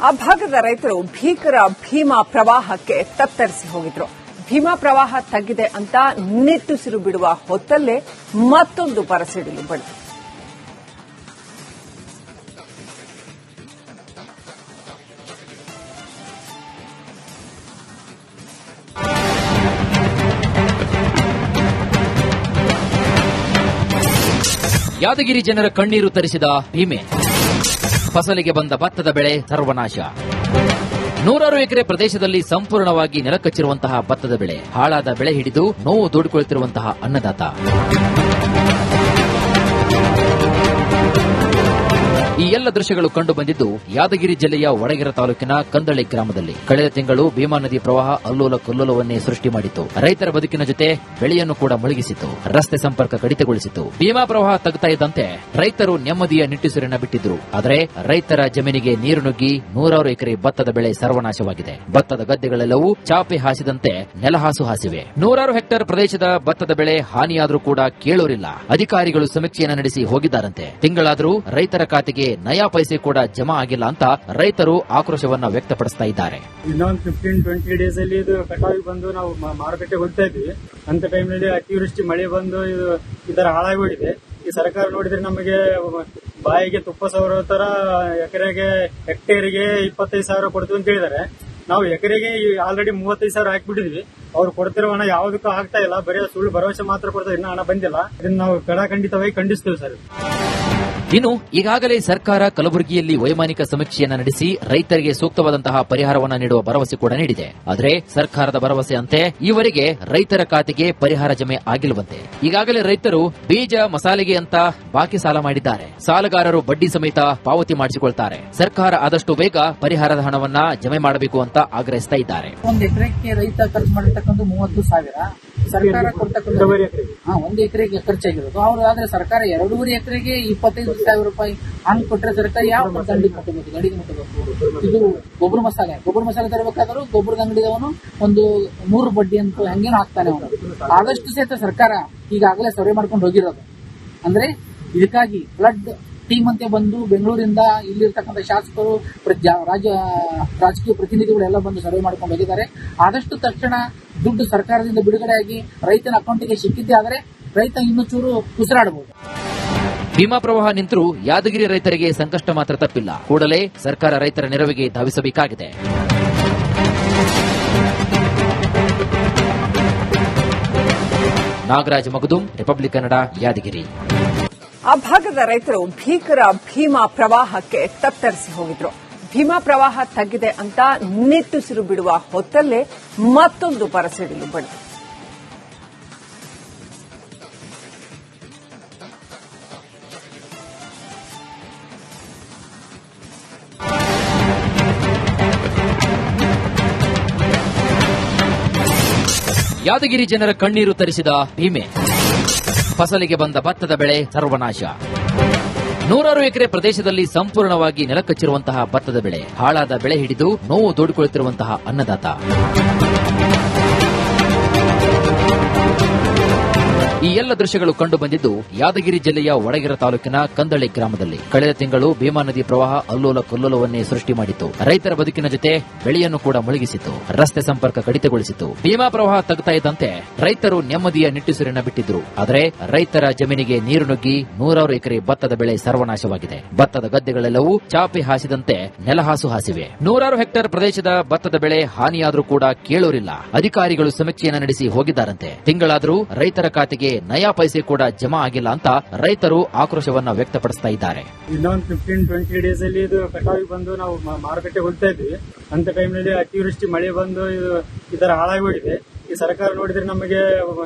ಆ ಭಾಗದ ರೈತರು ಭೀಕರ ಭೀಮಾ ಪ್ರವಾಹಕ್ಕೆ ತತ್ತರಿಸಿ ಹೋಗಿದ್ರು. ಭೀಮಾ ಪ್ರವಾಹ ತಗ್ಗಿದೆ ಅಂತ ನಿಟ್ಟುಸಿರು ಬಿಡುವ ಹೊತ್ತಲ್ಲೇ ಮತ್ತೊಂದು ಬರಸಿಡಿಲು ಬಡಿತು. ಯಾದಗಿರಿ ಜನರ ಕಣ್ಣೀರು ತರಿಸಿದ ಭೀಮೆ. ಫಸಲಿಗೆ ಬಂದ ಭತ್ತದ ಬೆಳೆ ಸರ್ವನಾಶ. ನೂರಾರು ಎಕರೆ ಪ್ರದೇಶದಲ್ಲಿ ಸಂಪೂರ್ಣವಾಗಿ ನೆಲಕಚ್ಚಿರುವಂತಹ ಭತ್ತದ ಬೆಳೆ, ಹಾಳಾದ ಬೆಳೆ ಹಿಡಿದು ನೋವು ತೋಡಿಕೊಳ್ಳುತ್ತಿರುವಂತಹ ಅನ್ನದಾತ. ಈ ಎಲ್ಲ ದೃಶ್ಯಗಳು ಕಂಡು ಬಂದಿದ್ದು ಯಾದಗಿರಿ ಜಿಲ್ಲೆಯ ವಡಗೇರ ತಾಲೂಕಿನ ಕಂದಳಿ ಗ್ರಾಮದಲ್ಲಿ. ಕಳೆದ ತಿಂಗಳು ಭೀಮಾ ನದಿ ಪ್ರವಾಹ ಅಲ್ಲೋಲ ಕಲ್ಲೋಲವನ್ನೇ ಸೃಷ್ಟಿ ಮಾಡಿತು. ರೈತರ ಬದುಕಿನ ಜೊತೆ ಬೆಳೆಯನ್ನು ಕೂಡ ಮುಳುಗಿಸಿತು. ರಸ್ತೆ ಸಂಪರ್ಕ ಕಡಿತಗೊಳಿಸಿತು. ಭೀಮಾ ಪ್ರವಾಹ ತಗ್ತಾ ಇದ್ದಂತೆ ರೈತರು ನೆಮ್ಮದಿಯ ನಿಟ್ಟುಸಿರನ್ನ ಬಿಟ್ಟಿದ್ರು. ಆದರೆ ರೈತರ ಜಮೀನಿಗೆ ನೀರು ನುಗ್ಗಿ ನೂರಾರು ಎಕರೆ ಭತ್ತದ ಬೆಳೆ ಸರ್ವನಾಶವಾಗಿದೆ. ಭತ್ತದ ಗದ್ದೆಗಳೆಲ್ಲವೂ ಚಾಪೆ ಹಾಸಿದಂತೆ ನೆಲಹಾಸು ಹಾಸಿವೆ. ನೂರಾರು ಹೆಕ್ಟೇರ್ ಪ್ರದೇಶದ ಭತ್ತದ ಬೆಳೆ ಹಾನಿಯಾದರೂ ಕೂಡ ಕೇಳೋರಿಲ್ಲ. ಅಧಿಕಾರಿಗಳು ಸಮೀಕ್ಷೆಯನ್ನು ನಡೆಸಿ ಹೋಗಿದ್ದಾರಂತೆ. ತಿಂಗಳಾದರೂ ರೈತರ ಖಾತೆಗೆ ನಯಾ ಪೈಸೆ ಕೂಡ ಜಮಾ ಆಗಿಲ್ಲ ಅಂತ ರೈತರು ಆಕ್ರೋಶವನ್ನ ವ್ಯಕ್ತಪಡಿಸ್ತಾ ಇದ್ದಾರೆ. ಇನ್ನೊಂದು 15-20 ಡೇಸ್ ಅಲ್ಲಿ ಇದು ಕಟಾವಿಗೆ ಬಂದು ನಾವು ಮಾರುಕಟ್ಟೆ ಹೋಗ್ತಾ ಇದ್ವಿ. ಅಂತ ಟೈಮ್ನಲ್ಲಿ ಅತಿವೃಷ್ಟಿ ಮಳೆ ಬಂದು ಇದರ ಹಾಳಾಗೋಗಿದೆ. ಈ ಸರ್ಕಾರ ನೋಡಿದ್ರೆ ನಮಗೆ ಬಾಯಿಗೆ ತುಪ್ಪ ಸವರೋ ತರ ಹೆಕ್ಟೇರಿಗೆ 25,000 ಕೊಡ್ತೀವಿ ಅಂತ ಹೇಳಿದ್ದಾರೆ. ನಾವು ಎಕರೆಗೆ ಆಲ್ರೆಡಿ 35,000 ಹಾಕಿಬಿಟ್ಟಿದ್ವಿ. ಅವ್ರು ಕೊಡ್ತಿರೋ ಹಣ ಯಾವುದಕ್ಕೂ ಆಗ್ತಾ ಇಲ್ಲ. ಬರೀ ಸುಳ್ಳು ಭರವಸೆ ಮಾತ್ರ ಕೊಡ್ತಾರೆ. ಇನ್ನೂ ಹಣ ಬಂದಿಲ್ಲ. ಇದನ್ನ ನಾವು ಖಂಡಿತವಾಗಿ ಖಂಡಿಸ್ತೇವೆ ಸರ್. ಇನ್ನು ಈಗಾಗಲೇ ಸರ್ಕಾರ ಕಲಬುರಗಿಯಲ್ಲಿ ವೈಮಾನಿಕ ಸಮೀಕ್ಷೆಯನ್ನು ನಡೆಸಿ ರೈತರಿಗೆ ಸೂಕ್ತವಾದಂತಹ ಪರಿಹಾರವನ್ನು ನೀಡುವ ಭರವಸೆ ಕೂಡ ನೀಡಿದೆ. ಆದರೆ ಸರ್ಕಾರದ ಭರವಸೆ ಅಂತೆ ಈವರೆಗೆ ರೈತರ ಖಾತೆಗೆ ಪರಿಹಾರ ಜಮೆ ಆಗಿಲ್ಲವಂತೆ. ಈಗಾಗಲೇ ರೈತರು ಬೀಜ ಮಸಾಲೆಗೆ ಅಂತ ಬಾಕಿ ಸಾಲ ಮಾಡಿದ್ದಾರೆ. ಸಾಲಗಾರರು ಬಡ್ಡಿ ಸಮೇತ ಪಾವತಿ ಮಾಡಿಸಿಕೊಳ್ತಾರೆ. ಸರ್ಕಾರ ಆದಷ್ಟು ಬೇಗ ಪರಿಹಾರದ ಹಣವನ್ನ ಜಮೆ ಮಾಡಬೇಕು ಅಂತ ಆಗ್ರಹಿಸ್ತಾ ಇದ್ದಾರೆ. ಒಂದು ಎಕರೆಗೆ ರೈತ ಖರ್ಚು ಮಾಡಿರ್ತಕ್ಕಂಥ 30,000 ಸರ್ಕಾರ ಕೊಡ್ತಕ್ಕಂಥ ಒಂದು ಎಕರೆಗೆ ಖರ್ಚಾಗಿರೋದು. ಅವ್ರು ಆದ್ರೆ ಸರ್ಕಾರ 2.5 ಎಕರೆಗೆ 25,000 ರೂಪಾಯಿ ಹಂಗ್ ಕೊಟ್ಟರೆ ಸರ್ಕಾರ ಯಾವ ದಂಡಿಗೆ ಮುಟ್ಟಬೇಕು? ಇದು ಗೊಬ್ಬರ ಮಸಾಲೆ ತರಬೇಕಾದ್ರೂ ಗೊಬ್ಬರದ ಅಂಗಡಿದವನು ಒಂದು 3 ಬಡ್ಡಿ ಅಂತ ಹಂಗೇನು ಹಾಕ್ತಾನೆ ಅವನು. ಆದಷ್ಟು ಸಹಿತ ಸರ್ಕಾರ ಈಗಾಗಲೇ ಸರ್ವೆ ಮಾಡ್ಕೊಂಡು ಹೋಗಿರೋದು. ಅಂದ್ರೆ ಇದಕ್ಕಾಗಿ ಫ್ಲಡ್ ಟೀಮ್ ಅಂತ ಬಂದು ಬೆಂಗಳೂರಿಂದ ಇಲ್ಲಿರ್ತಕ್ಕಂಥ ಶಾಸಕರು, ರಾಜಕೀಯ ಪ್ರತಿನಿಧಿಗಳು ಎಲ್ಲ ಬಂದು ಸರ್ವೆ ಮಾಡ್ಕೊಂಡು ಹೋಗಿದ್ದಾರೆ. ಆದಷ್ಟು ತಕ್ಷಣ ದುಡ್ಡು ಸರ್ಕಾರದಿಂದ ಬಿಡುಗಡೆಯಾಗಿ ರೈತನ ಅಕೌಂಟಿಗೆ ಸಿಕ್ಕಿದ್ದೇ ಆದರೆ ರೈತ ಇನ್ನೂ ಚೂರು ಉಸಿರಾಡಬಹುದು. ಭೀಮಾ ಪ್ರವಾಹ ನಿಂತರೂ ಯಾದಗಿರಿ ರೈತರಿಗೆ ಸಂಕಷ್ಟ ಮಾತ್ರ ತಪ್ಪಿಲ್ಲ. ಕೂಡಲೇ ಸರ್ಕಾರ ರೈತರ ನೆರವಿಗೆ ಧಾವಿಸಬೇಕಾಗಿದೆ. ನಾಗರಾಜ್ ಮಗದುಂ, ರಿಪಬ್ಲಿಕ್ ಕನ್ನಡ, ಯಾದಗಿರಿ. ಆ ಭಾಗದ ರೈತರು ಭೀಕರ ಭೀಮಾ ಪ್ರವಾಹಕ್ಕೆ ತತ್ತರಿಸಿ ಹೋಗಿದ್ರು. ಭೀಮಾ ಪ್ರವಾಹ ತಗ್ಗಿದೆ ಅಂತ ನಿಟ್ಟುಸಿರು ಬಿಡುವ ಹೊತ್ತಲ್ಲೇ ಮತ್ತೊಂದು ಬರಸಿಡಿಲು ಬಡಿತು. ಯಾದಗಿರಿ ಜನರ ಕಣ್ಣೀರು ತರಿಸಿದ ಭೀಮೆ. ಫಸಲಿಗೆ ಬಂದ ಭತ್ತದ ಬೆಳೆ ಸರ್ವನಾಶ. ನೂರಾರು ಎಕರೆ ಪ್ರದೇಶದಲ್ಲಿ ಸಂಪೂರ್ಣವಾಗಿ ನೆಲಕಚ್ಚಿರುವಂತಹ ಭತ್ತದ ಬೆಳೆ, ಹಾಳಾದ ಬೆಳೆ ಹಿಡಿದು ನೋವು ತೋಡಿಕೊಳ್ಳುತ್ತಿರುವಂತಹ ಅನ್ನದಾತ. ಈ ಎಲ್ಲ ದೃಶ್ಯಗಳು ಕಂಡು ಬಂದಿದ್ದು ಯಾದಗಿರಿ ಜಿಲ್ಲೆಯ ವಡಗೇರ ತಾಲೂಕಿನ ಕಂದಳಿ ಗ್ರಾಮದಲ್ಲಿ. ಕಳೆದ ತಿಂಗಳು ಭೀಮಾ ನದಿ ಪ್ರವಾಹ ಅಲ್ಲೋಲ ಕಲ್ಲೋಲವನ್ನೇ ಸೃಷ್ಟಿ ಮಾಡಿತು. ರೈತರ ಬದುಕಿನ ಜೊತೆ ಬೆಳೆಯನ್ನು ಕೂಡ ಮುಳುಗಿಸಿತು. ರಸ್ತೆ ಸಂಪರ್ಕ ಕಡಿತಗೊಳಿಸಿತು. ಭೀಮಾ ಪ್ರವಾಹ ತಗ್ತಾ ಇದ್ದಂತೆ ರೈತರು ನೆಮ್ಮದಿಯ ನಿಟ್ಟುಸಿರನ್ನ ಬಿಟ್ಟಿದ್ರು. ಆದರೆ ರೈತರ ಜಮೀನಿಗೆ ನೀರು ನುಗ್ಗಿ ನೂರಾರು ಎಕರೆ ಭತ್ತದ ಬೆಳೆ ಸರ್ವನಾಶವಾಗಿದೆ. ಭತ್ತದ ಗದ್ದೆಗಳೆಲ್ಲವೂ ಚಾಪೆ ಹಾಸಿದಂತೆ ನೆಲಹಾಸು ಹಾಸಿವೆ. ನೂರಾರು ಹೆಕ್ಟೇರ್ ಪ್ರದೇಶದ ಭತ್ತದ ಬೆಳೆ ಹಾನಿಯಾದರೂ ಕೂಡ ಕೇಳೋರಿಲ್ಲ. ಅಧಿಕಾರಿಗಳು ಸಮೀಕ್ಷೆಯನ್ನು ನಡೆಸಿ ಹೋಗಿದ್ದಾರಂತೆ. ತಿಂಗಳಾದರೂ ರೈತರ ಖಾತೆಗೆ ನಯಾ ಪೈಸೆ ಕೂಡ ಜಮಾ ಆಗಿಲ್ಲ ಅಂತ ರೈತರು ಆಕ್ರೋಶವನ್ನ ವ್ಯಕ್ತಪಡಿಸ್ತಾ ಇದ್ದಾರೆ. ಇನ್ನೊಂದು 15-20 ಡೇಸ್ ಅಲ್ಲಿ ಇದು ಕಟಾವಿಗೆ ಬಂದು ನಾವು ಮಾರುಕಟ್ಟೆ ಹೋಗ್ತಾ ಇದ್ವಿ. ಅಂತ ಟೈಮ್ನಲ್ಲಿ ಅತಿವೃಷ್ಟಿ ಮಳೆ ಬಂದು ಇದರ ಹಾಳಾಗೋಗಿದೆ. ಈ ಸರ್ಕಾರ ನೋಡಿದ್ರೆ ನಮಗೆ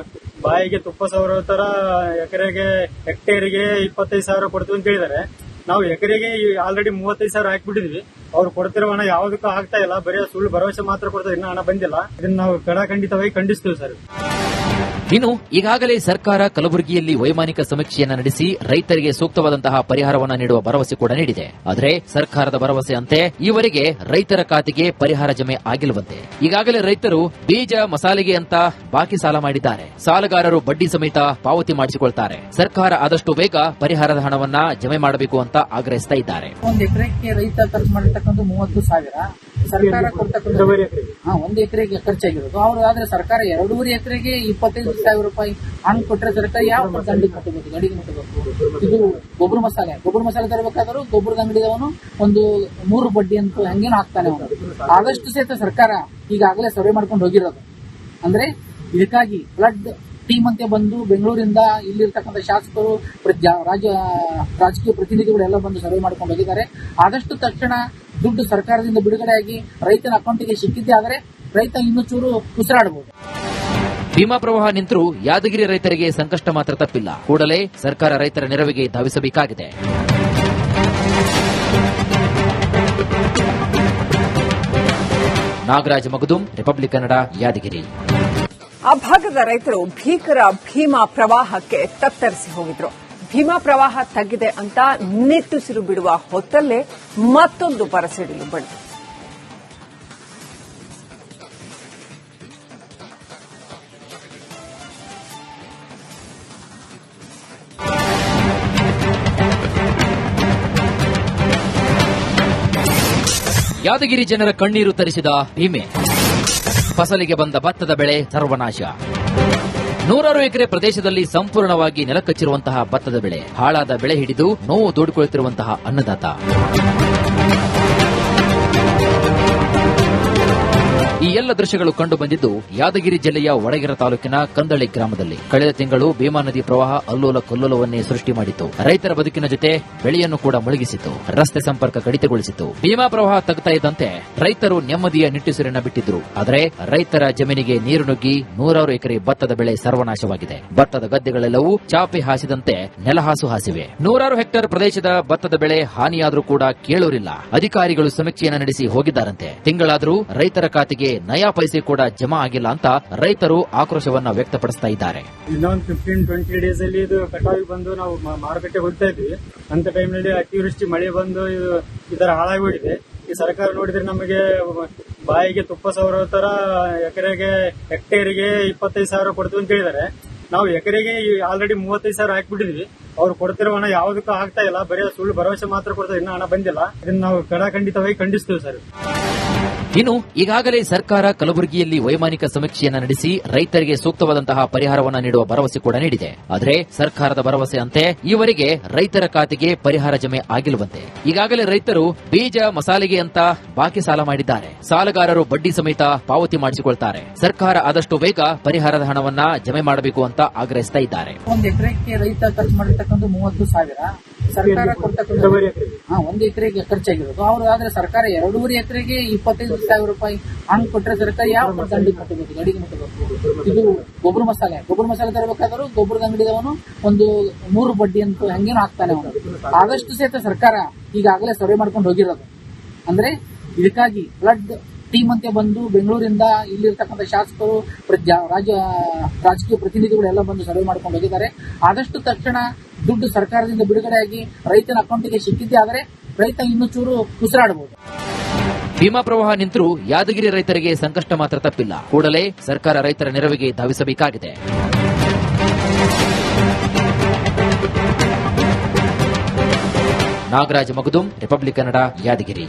ಬಾಯಿಗೆ ತುಪ್ಪ ಸವರೋ ತರ ಹೆಕ್ಟೇರಿಗೆ 25,000 ಕೊಡ್ತೀವಿ ಅಂತ ಹೇಳಿದ್ದಾರೆ. ನಾವು ಎಕರೆಗೆ ಆಲ್ರೆಡಿ 35,000 ಹಾಕಿಬಿಟ್ಟಿದ್ವಿ. ಅವ್ರು ಕೊಡ್ತಿರೋ ಹಣ ಯಾವುದಕ್ಕೂ ಆಗ್ತಾ ಇಲ್ಲ. ಬರೀ ಸುಳ್ಳು ಭರವಸೆ ಮಾತ್ರ ಕೊಡ್ತಾರೆ. ಇನ್ನೂ ಹಣ ಬಂದಿಲ್ಲ. ಇದನ್ನ ನಾವು ಖಂಡಿತವಾಗಿ ಖಂಡಿಸ್ತೇವೆ ಸರ್. ಇನ್ನು ಈಗಾಗಲೇ ಸರ್ಕಾರ ಕಲಬುರಗಿಯಲ್ಲಿ ವೈಮಾನಿಕ ಸಮೀಕ್ಷೆಯನ್ನ ನಡೆಸಿ ರೈತರಿಗೆ ಸೂಕ್ತವಾದಂತಹ ಪರಿಹಾರವನ್ನು ನೀಡುವ ಭರವಸೆ ಕೂಡ ನೀಡಿದೆ. ಆದರೆ ಸರ್ಕಾರದ ಭರವಸೆಯಂತೆ ಈವರೆಗೆ ರೈತರ ಖಾತೆಗೆ ಪರಿಹಾರ ಜಮೆ ಆಗಿಲ್ಲವಂತೆ. ಈಗಾಗಲೇ ರೈತರು ಬೀಜ ಮಸಾಲೆಗೆ ಅಂತ ಬಾಕಿ ಸಾಲ ಮಾಡಿದ್ದಾರೆ. ಸಾಲಗಾರರು ಬಡ್ಡಿ ಸಮೇತ ಪಾವತಿ ಮಾಡಿಸಿಕೊಳ್ತಾರೆ. ಸರ್ಕಾರ ಆದಷ್ಟು ಬೇಗ ಪರಿಹಾರದ ಹಣವನ್ನ ಜಮೆ ಮಾಡಬೇಕು ಅಂತ ಆಗ್ರಹಿಸ್ತಾ ಇದ್ದಾರೆ. ಒಂದು ಎಕರೆಗೆ ರೈತ ಖರ್ಚು ಮಾಡಿರ್ತಕ್ಕಂಥ 30,000 ಸರ್ಕಾರ ಕೊಡ್ತಕ್ಕಂಥ 1 ಎಕರೆಗೆ ಖರ್ಚಾಗಿರೋದು. ಅವರು ಆದ್ರೆ ಸರ್ಕಾರ 2.5 ಎಕರೆಗೆ 25,000 ರೂಪಾಯಿ ಹಂಗ್ ಕೊಟ್ಟರೆ ಸರ್ಕಾರ ಯಾವ ದಂಡಿಗೆ ಮುಟ್ಟಬೇಕು, ಗಡಿಗೆ ಮುಟ್ಟಬೇಕು. ಇದು ಗೊಬ್ಬರ ಮಸಾಲೆ ತರಬೇಕಾದ್ರೂ ಗೊಬ್ಬರದ ಅಂಗಡಿದವನು ಒಂದು 3 ಬಡ್ಡಿ ಅಂತ ಹಂಗೇನು ಹಾಕ್ತಾನೆ ಅವನು. ಆದಷ್ಟು ಸಹಿತ ಸರ್ಕಾರ ಈಗಾಗಲೇ ಸರ್ವೆ ಮಾಡ್ಕೊಂಡು ಹೋಗಿರೋದು. ಅಂದ್ರೆ ಇದಕ್ಕಾಗಿ ಫ್ಲಡ್ ಟೀಮ್ ಅಂತ ಬಂದು ಬೆಂಗಳೂರಿಂದ ಇಲ್ಲಿರ್ತಕ್ಕಂಥ ಶಾಸಕರು, ರಾಜಕೀಯ ಪ್ರತಿನಿಧಿಗಳೆಲ್ಲ ಬಂದು ಸರ್ವೆ ಮಾಡ್ಕೊಂಡು ಹೋಗಿದ್ದಾರೆ. ಆದಷ್ಟು ತಕ್ಷಣ ದುಡ್ಡು ಸರ್ಕಾರದಿಂದ ಬಿಡುಗಡೆಯಾಗಿ ರೈತನ ಅಕೌಂಟಿಗೆ ಸಿಕ್ಕಿದ್ದೇ ಆದರೆ ರೈತ ಇನ್ನೂ ಚೂರು ಉಸಿರಾಡಬಹುದು. ಭೀಮಾ ಪ್ರವಾಹ ನಿಂತರೂ ಯಾದಗಿರಿ ರೈತರಿಗೆ ಸಂಕಷ್ಟ ಮಾತ್ರ ತಪ್ಪಿಲ್ಲ. ಕೂಡಲೇ ಸರ್ಕಾರ ರೈತರ ನೆರವಿಗೆ ಧಾವಿಸಬೇಕಾಗಿದೆ. ನಾಗರಾಜ್ ಮಗದುಂ, ರಿಪಬ್ಲಿಕ್ ಕನ್ನಡ, ಯಾದಗಿರಿ. ಆ ಭಾಗದ ರೈತರು ಭೀಕರ ಭೀಮಾ ಪ್ರವಾಹಕ್ಕೆ ತತ್ತರಿಸಿ ಹೋಗಿದ್ರು. ಭೀಮಾ ಪ್ರವಾಹ ತಗ್ಗಿದೆ ಅಂತ ನಿಟ್ಟುಸಿರು ಬಿಡುವ ಹೊತ್ತಲ್ಲೇ ಮತ್ತೊಂದು ಬರಸಿಡಿಲು ಬಡಿತು. ಯಾದಗಿರಿ ಜನರ ಕಣ್ಣೀರು ತರಿಸಿದ ಭೀಮೆ. ಫಸಲಿಗೆ ಬಂದ ಭತ್ತದ ಬೆಳೆ ಸರ್ವನಾಶ. 100 ಎಕರೆ ಪ್ರದೇಶದಲ್ಲಿ ಸಂಪೂರ್ಣವಾಗಿ ನೆಲಕಚ್ಚಿರುವಂತಹ ಭತ್ತದ ಬೆಳೆ, ಹಾಳಾದ ಬೆಳೆ ಹಿಡಿದು ನೋವು ತೋಡಿಕೊಳ್ಳುತ್ತಿರುವಂತಹ ಅನ್ನದಾತ. ಈ ಎಲ್ಲ ದೃಶ್ಯಗಳು ಕಂಡು ಬಂದಿದ್ದು ಯಾದಗಿರಿ ಜಿಲ್ಲೆಯ ವಡಗೇರ ತಾಲೂಕಿನ ಕಂದಳಿ ಗ್ರಾಮದಲ್ಲಿ. ಕಳೆದ ತಿಂಗಳು ಭೀಮಾ ನದಿ ಪ್ರವಾಹ ಅಲ್ಲೋಲ ಕಲ್ಲೋಲವನ್ನೇ ಸೃಷ್ಟಿ ಮಾಡಿತು. ರೈತರ ಬದುಕಿನ ಜೊತೆ ಬೆಳೆಯನ್ನು ಕೂಡ ಮುಳುಗಿಸಿತು. ರಸ್ತೆ ಸಂಪರ್ಕ ಕಡಿತಗೊಳಿಸಿತು. ಭೀಮಾ ಪ್ರವಾಹ ತಗ್ತಾ ಇದ್ದಂತೆ ರೈತರು ನೆಮ್ಮದಿಯ ನಿಟ್ಟುಸಿರನ್ನ ಬಿಟ್ಟಿದ್ರು. ಆದರೆ ರೈತರ ಜಮೀನಿಗೆ ನೀರು ನುಗ್ಗಿ 100 ಎಕರೆ ಭತ್ತದ ಬೆಳೆ ಸರ್ವನಾಶವಾಗಿದೆ. ಭತ್ತದ ಗದ್ದೆಗಳೆಲ್ಲವೂ ಚಾಪೆ ಹಾಸಿದಂತೆ ನೆಲಹಾಸು ಹಾಸಿವೆ. 100 ಹೆಕ್ಟೇರ್ ಪ್ರದೇಶದ ಭತ್ತದ ಬೆಳೆ ಹಾನಿಯಾದರೂ ಕೂಡ ಕೇಳೋರಿಲ್ಲ. ಅಧಿಕಾರಿಗಳು ಸಮೀಕ್ಷೆಯನ್ನು ನಡೆಸಿ ಹೋಗಿದ್ದಾರಂತೆ. ತಿಂಗಳಾದರೂ ರೈತರ ಖಾತೆಗೆ ನಯಾ ಪೈಸೆ ಕೂಡ ಜಮಾ ಆಗಿಲ್ಲ ಅಂತ ರೈತರು ಆಕ್ರೋಶವನ್ನ ವ್ಯಕ್ತಪಡಿಸ್ತಾ ಇದ್ದಾರೆ. ಇನ್ನೊಂದು 15-20 ಡೇಸ್ ಅಲ್ಲಿ ಇದು ಕಟಾವಿಗೆ ಬಂದು ನಾವು ಮಾರುಕಟ್ಟೆ ಹೋಗ್ತಾ ಇದ್ವಿ. ಅಂತ ಟೈಮ್ನಲ್ಲಿ ಅತಿವೃಷ್ಟಿ ಮಳೆ ಬಂದು ಇದರ ಹಾಳಾಗಿ ಹೋಗಿದೆ. ಈ ಸರ್ಕಾರ ನೋಡಿದ್ರೆ ನಮಗೆ ಬಾಯಿಗೆ ತುಪ್ಪ ಸವರೋ ತರ ಹೆಕ್ಟೇರಿಗೆ 25,000 ಕೊಡ್ತೀವಿ ಅಂತ ಹೇಳಿದ್ದಾರೆ. ನಾವು ಎಕರೆಗೆ ಆಲ್ರೆಡಿ 35,000 ಹಾಕ್ಬಿಟ್ಟಿದ್ವಿ. ಅವ್ರು ಕೊಡ್ತಿರೋ ಹಣ ಯಾವುದಕ್ಕೂ ಆಗ್ತಾ ಇಲ್ಲ. ಬರೀ ಸುಳ್ಳು ಭರವಸೆ ಮಾತ್ರ ಕೊಡ್ತಾರೆ. ಇನ್ನು ಹಣ ಬಂದಿಲ್ಲ. ಇದನ್ನ ನಾವು ಖಂಡಿತವಾಗಿ ಖಂಡಿಸ್ತೀವಿ ಸರ್. ಇನ್ನು ಈಗಾಗಲೇ ಸರ್ಕಾರ ಕಲಬುರಗಿಯಲ್ಲಿ ವೈಮಾನಿಕ ಸಮೀಕ್ಷೆಯನ್ನ ನಡೆಸಿ ರೈತರಿಗೆ ಸೂಕ್ತವಾದಂತಹ ಪರಿಹಾರವನ್ನು ನೀಡುವ ಭರವಸೆ ಕೂಡ ನೀಡಿದೆ. ಆದರೆ ಸರ್ಕಾರದ ಭರವಸೆಯಂತೆ ಈವರೆಗೆ ರೈತರ ಖಾತೆಗೆ ಪರಿಹಾರ ಜಮೆ ಆಗಿಲ್ಲವಂತೆ. ಈಗಾಗಲೇ ರೈತರು ಬೀಜ ಮಸಾಲೆಗೆ ಅಂತ ಬಾಕಿ ಸಾಲ ಮಾಡಿದ್ದಾರೆ. ಸಾಲಗಾರರು ಬಡ್ಡಿ ಸಮೇತ ಪಾವತಿ ಮಾಡಿಸಿಕೊಳ್ತಾರೆ. ಸರ್ಕಾರ ಆದಷ್ಟು ಬೇಗ ಪರಿಹಾರದ ಹಣವನ್ನ ಜಮೆ ಮಾಡಬೇಕು ಅಂತ ಆಗ್ರಹಿಸ್ತಾ ಇದ್ದಾರೆ. 1 ಎಕರೆಗೆ ರೈತ ಖರ್ಚು ಮಾಡಿರ್ತಕ್ಕಂಥ 30,000 ಸರ್ಕಾರ ಕೊಡ್ತಕ್ಕಂಥ 1 ಎಕರೆಗೆ ಖರ್ಚಾಗಿರೋದು. ಅವರು ಆದ್ರೆ ಸರ್ಕಾರ 2.5 ಎಕರೆಗೆ 25,000 ರೂಪಾಯಿ ಹಂಗ್ ಕೊಟ್ಟರೆ ಸರ್ಕಾರ ಯಾವ ದಂಡಿಗೆ ಮುಟ್ಟಬೇಕು, ಗಡಿಗೆ ಮುಟ್ಟಬೇಕು. ಇದು ಗೊಬ್ಬರ ಮಸಾಲೆ ತರಬೇಕಾದ್ರೂ ಗೊಬ್ಬರದ ಅಂಗಡಿದವನು ಒಂದು 3 ಬಡ್ಡಿ ಅಂತ ಹಂಗೇನು ಹಾಕ್ತಾನೆ ಅವನು. ಆದಷ್ಟು ಸಹಿತ ಸರ್ಕಾರ ಈಗಾಗಲೇ ಸರ್ವೆ ಮಾಡ್ಕೊಂಡು ಹೋಗಿರೋದು. ಅಂದ್ರೆ ಇದಕ್ಕಾಗಿ ಫ್ಲಡ್ ಟೀಮ್ ಅಂತ ಬಂದು ಬೆಂಗಳೂರಿಂದ ಇಲ್ಲಿರ್ತಕ್ಕಂಥ ಶಾಸಕರು, ರಾಜಕೀಯ ಪ್ರತಿನಿಧಿಗಳೆಲ್ಲ ಬಂದು ಸರ್ವೆ ಮಾಡ್ಕೊಂಡು ಹೋಗಿದ್ದಾರೆ. ಆದಷ್ಟು ತಕ್ಷಣ ದುಡ್ಡು ಸರ್ಕಾರದಿಂದ ಬಿಡುಗಡೆಯಾಗಿ ರೈತನ ಅಕೌಂಟಿಗೆ ಸಿಕ್ಕಿದ್ದೇ ಆದರೆ ರೈತ ಇನ್ನೂ ಚೂರು ಉಸಿರಾಡಬಹುದು. ಭೀಮಾ ಪ್ರವಾಹ ನಿಂತರೂ ಯಾದಗಿರಿ ರೈತರಿಗೆ ಸಂಕಷ್ಟ ಮಾತ್ರ ತಪ್ಪಿಲ್ಲ. ಕೂಡಲೇ ಸರ್ಕಾರ ರೈತರ ನೆರವಿಗೆ ಧಾವಿಸಬೇಕಾಗಿದೆ. ನಾಗರಾಜ್ ಮಗದುಂ, ರಿಪಬ್ಲಿಕ್ ಕನ್ನಡ, ಯಾದಗಿರಿ.